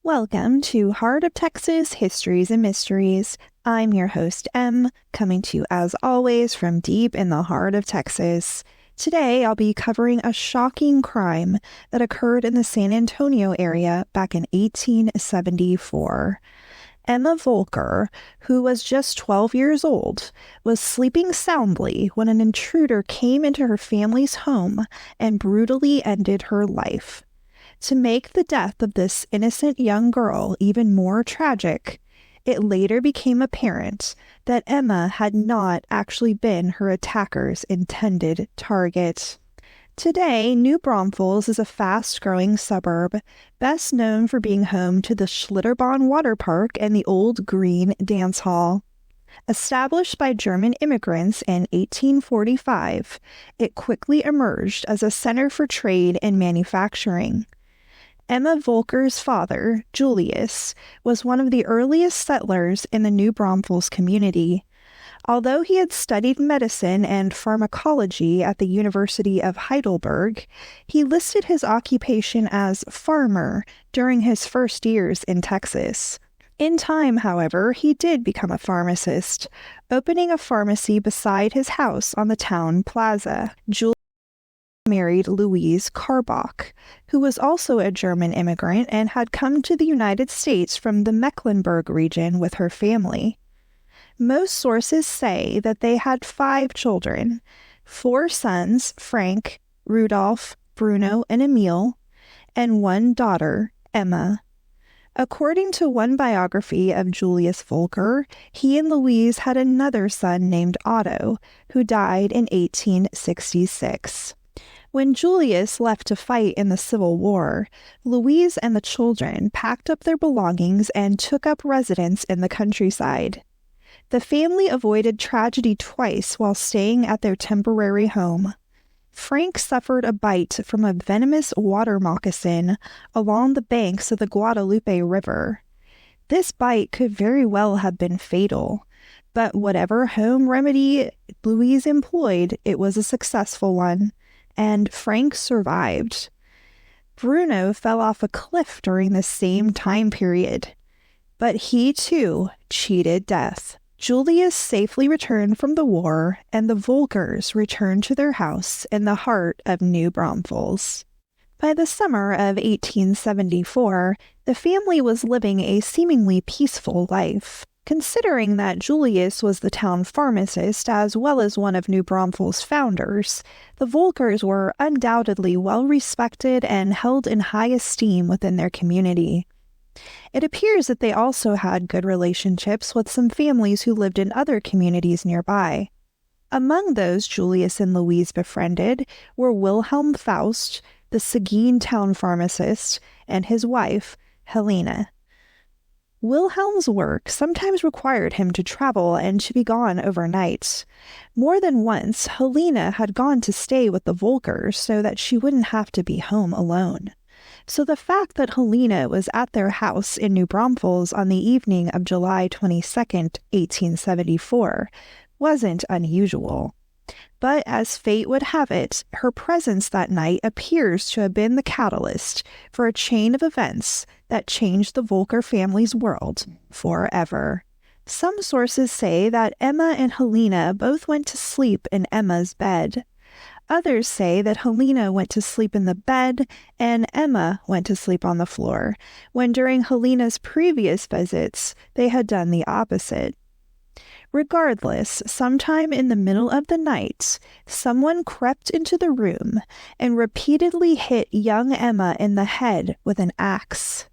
Welcome to Heart of Texas Histories and Mysteries. I'm your host, Em, coming to you as always from deep in the heart of Texas. Today, I'll be covering a shocking crime that occurred in the San Antonio area back in 1874. Emma Voelcker, who was just 12 years old, was sleeping soundly when an intruder came into her family's home and brutally ended her life. To make the death of this innocent young girl even more tragic, it later became apparent that Emma had not actually been her attacker's intended target. Today, New Braunfels is a fast-growing suburb, best known for being home to the Schlitterbahn Water Park and the Old Green Dance Hall. Established by German immigrants in 1845, it quickly emerged as a center for trade and manufacturing. Emma Voelcker's father, Julius, was one of the earliest settlers in the New Braunfels community. Although he had studied medicine and pharmacology at the University of Heidelberg, he listed his occupation as farmer during his first years in Texas. In time, however, he did become a pharmacist, opening a pharmacy beside his house on the town plaza. Julius married Louise Karbach, who was also a German immigrant and had come to the United States from the Mecklenburg region with her family. Most sources say that they had 5 children, 4 sons, Frank, Rudolph, Bruno, and Emil, and 1 daughter, Emma. According to one biography of Julius Voelcker, he and Louise had another son named Otto, who died in 1866. When Julius left to fight in the Civil War, Louise and the children packed up their belongings and took up residence in the countryside. The family avoided tragedy twice while staying at their temporary home. Frank suffered a bite from a venomous water moccasin along the banks of the Guadalupe River. This bite could very well have been fatal, but whatever home remedy Louise employed, it was a successful one, and Frank survived. Bruno fell off a cliff during the same time period, but he too cheated death. Julius safely returned from the war, and the Voelckers returned to their house in the heart of New Braunfels. By the summer of 1874, the family was living a seemingly peaceful life. Considering that Julius was the town pharmacist as well as one of New Braunfels' founders, the Voelckers were undoubtedly well-respected and held in high esteem within their community. It appears that they also had good relationships with some families who lived in other communities nearby. Among those Julius and Louise befriended were Wilhelm Faust, the Seguin town pharmacist, and his wife, Helene. Wilhelm's work sometimes required him to travel and to be gone overnight. More than once, Helene had gone to stay with the Voelckers so that she wouldn't have to be home alone. So the fact that Helene was at their house in New Braunfels on the evening of July 22nd, 1874, wasn't unusual. But as fate would have it, her presence that night appears to have been the catalyst for a chain of events that changed the Voelcker family's world forever. Some sources say that Emma and Helene both went to sleep in Emma's bed. Others say that Helene went to sleep in the bed and Emma went to sleep on the floor, when during Helene's previous visits, they had done the opposite. Regardless, sometime in the middle of the night, someone crept into the room and repeatedly hit young Emma in the head with an axe.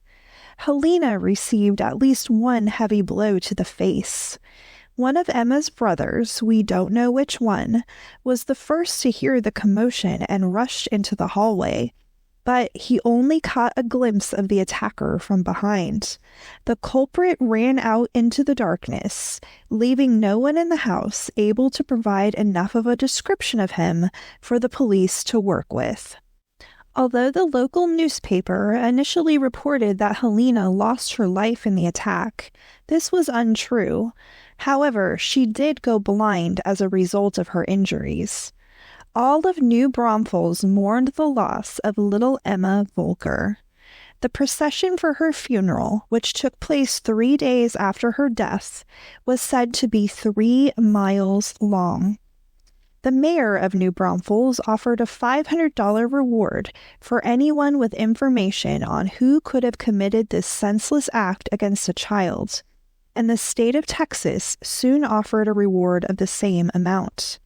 Helene received at least one heavy blow to the face. One of Emma's brothers, we don't know which one, was the first to hear the commotion and rushed into the hallway, but he only caught a glimpse of the attacker from behind. The culprit ran out into the darkness, leaving no one in the house able to provide enough of a description of him for the police to work with. Although the local newspaper initially reported that Helene lost her life in the attack, this was untrue. However, she did go blind as a result of her injuries. All of New Braunfels mourned the loss of little Emma Voelcker. The procession for her funeral, which took place 3 days after her death, was said to be 3 miles long. The mayor of New Braunfels offered a $500 reward for anyone with information on who could have committed this senseless act against a child, and the state of Texas soon offered a reward of the same amount.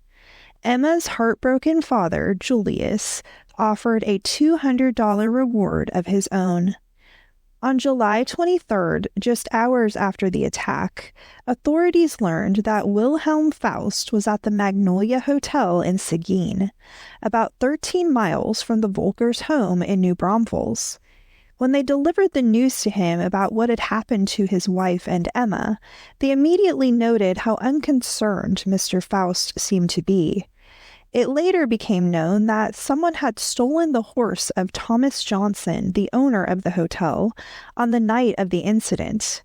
Emma's heartbroken father, Julius, offered a $200 reward of his own. On July 23rd, just hours after the attack, authorities learned that Wilhelm Faust was at the Magnolia Hotel in Seguin, about 13 miles from the Voelker's home in New Braunfels. When they delivered the news to him about what had happened to his wife and Emma, they immediately noted how unconcerned Mr. Faust seemed to be. It later became known that someone had stolen the horse of Thomas Johnson, the owner of the hotel, on the night of the incident.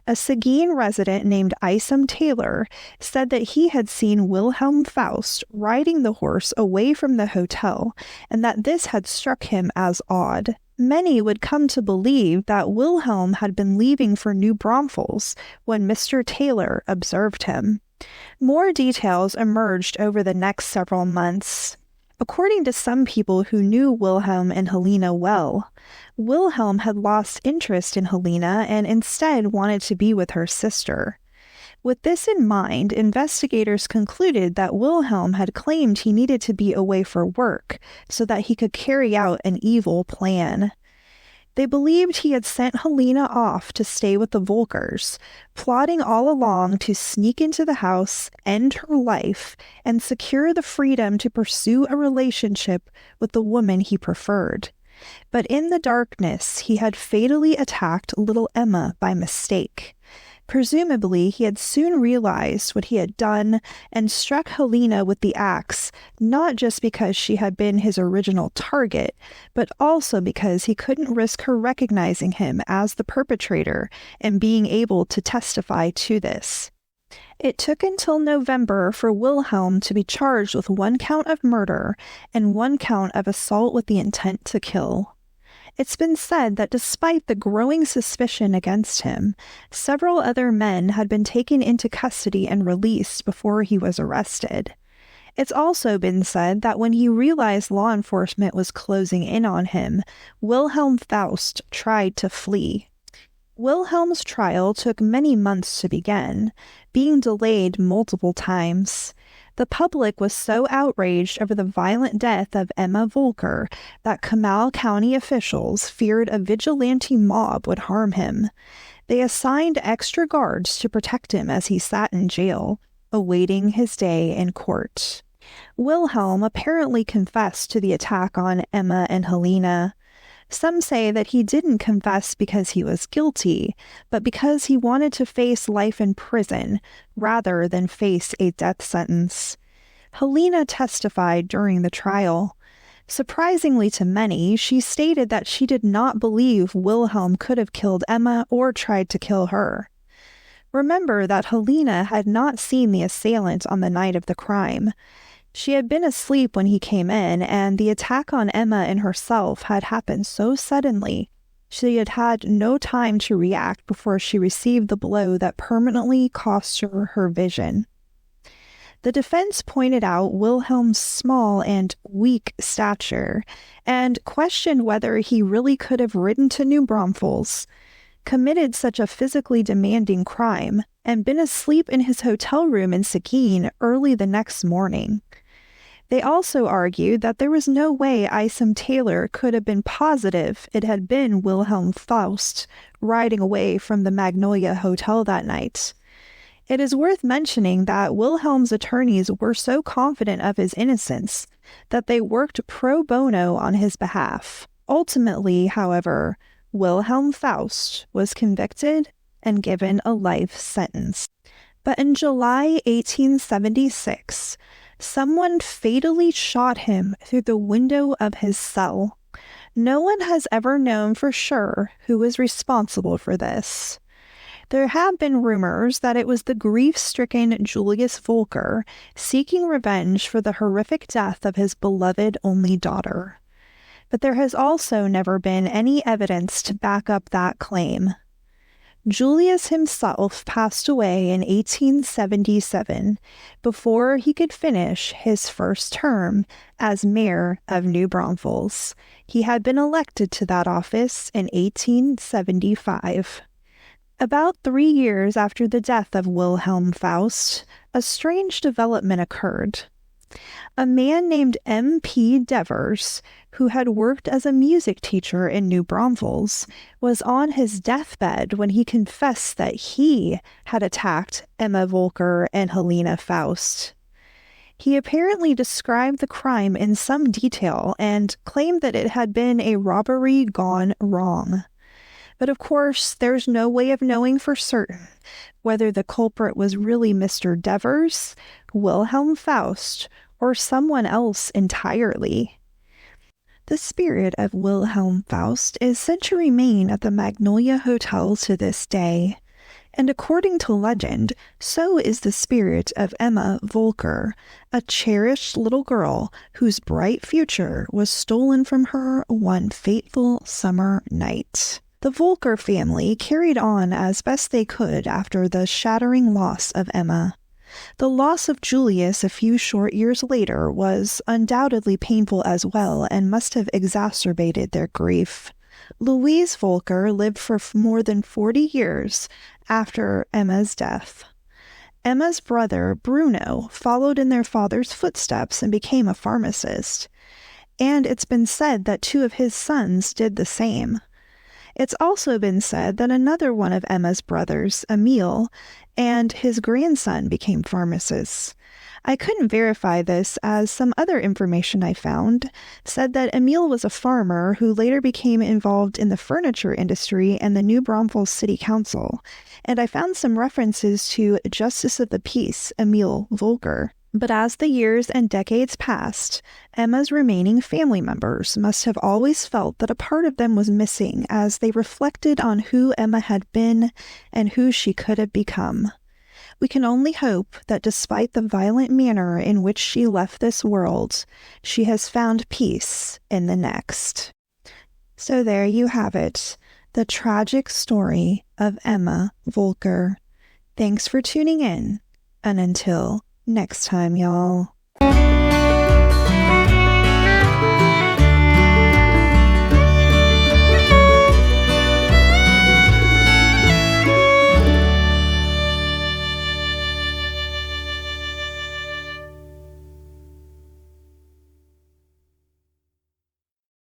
A Seguin resident named Isom Taylor said that he had seen Wilhelm Faust riding the horse away from the hotel and that this had struck him as odd. Many would come to believe that Wilhelm had been leaving for New Braunfels when Mr. Taylor observed him. More details emerged over the next several months. According to some people who knew Wilhelm and Helene well, Wilhelm had lost interest in Helene and instead wanted to be with her sister. With this in mind, investigators concluded that Wilhelm had claimed he needed to be away for work so that he could carry out an evil plan. They believed he had sent Helene off to stay with the Vulkers, plotting all along to sneak into the house, end her life, and secure the freedom to pursue a relationship with the woman he preferred. But in the darkness, he had fatally attacked little Emma by mistake. Presumably, he had soon realized what he had done and struck Helene with the axe, not just because she had been his original target, but also because he couldn't risk her recognizing him as the perpetrator and being able to testify to this. It took until November for Wilhelm to be charged with 1 count of murder and 1 count of assault with the intent to kill. It's been said that despite the growing suspicion against him, several other men had been taken into custody and released before he was arrested. It's also been said that when he realized law enforcement was closing in on him, Wilhelm Faust tried to flee. Wilhelm's trial took many months to begin, being delayed multiple times. The public was so outraged over the violent death of Emma Voelcker that Comal County officials feared a vigilante mob would harm him. They assigned extra guards to protect him as he sat in jail, awaiting his day in court. Wilhelm apparently confessed to the attack on Emma and Helene. Some say that he didn't confess because he was guilty, but because he wanted to face life in prison rather than face a death sentence. Helene testified during the trial. Surprisingly to many, she stated that she did not believe Wilhelm could have killed Emma or tried to kill her. Remember that Helene had not seen the assailant on the night of the crime. She had been asleep when he came in, and the attack on Emma and herself had happened so suddenly, she had had no time to react before she received the blow that permanently cost her her vision. The defense pointed out Wilhelm's small and weak stature, and questioned whether he really could have ridden to New Braunfels, committed such a physically demanding crime, and been asleep in his hotel room in Seguin early the next morning. They also argued that there was no way Isom Taylor could have been positive it had been Wilhelm Faust riding away from the Magnolia Hotel that night. It is worth mentioning that Wilhelm's attorneys were so confident of his innocence that they worked pro bono on his behalf. Ultimately, however, Wilhelm Faust was convicted and given a life sentence. But in July 1876, someone fatally shot him through the window of his cell. No one has ever known for sure who was responsible for this. There have been rumors that it was the grief-stricken Julius Voelcker seeking revenge for the horrific death of his beloved only daughter. but there has also never been any evidence to back up that claim. Julius himself passed away in 1877 before he could finish his first term as mayor of New Braunfels. He had been elected to that office in 1875. About 3 years after the death of Wilhelm Faust, a strange development occurred. A man named M.P. Devers, who had worked as a music teacher in New Braunfels, was on his deathbed when he confessed that he had attacked Emma Voelcker and Helene Faust. He apparently described the crime in some detail and claimed that it had been a robbery gone wrong. But of course, there's no way of knowing for certain whether the culprit was really Mr. Devers, Wilhelm Faust, or someone else entirely. The spirit of Wilhelm Faust is said to remain at the Magnolia Hotel to this day, and according to legend, so is the spirit of Emma Voelcker, a cherished little girl whose bright future was stolen from her one fateful summer night. The Vulker family carried on as best they could after the shattering loss of Emma. The loss of Julius a few short years later was undoubtedly painful as well and must have exacerbated their grief. Louise Vulker lived for more than 40 years after Emma's death. Emma's brother, Bruno, followed in their father's footsteps and became a pharmacist. And it's been said that 2 of his sons did the same. It's also been said that another one of Emma's brothers, Emil, and his grandson became pharmacists. I couldn't verify this as some other information I found said that Emil was a farmer who later became involved in the furniture industry and the New Braunfels City Council, and I found some references to Justice of the Peace, Emil Voelcker. But as the years and decades passed, Emma's remaining family members must have always felt that a part of them was missing as they reflected on who Emma had been and who she could have become. We can only hope that despite the violent manner in which she left this world, she has found peace in the next. So there you have it, the tragic story of Emma Voelcker. Thanks for tuning in, and until next time, y'all.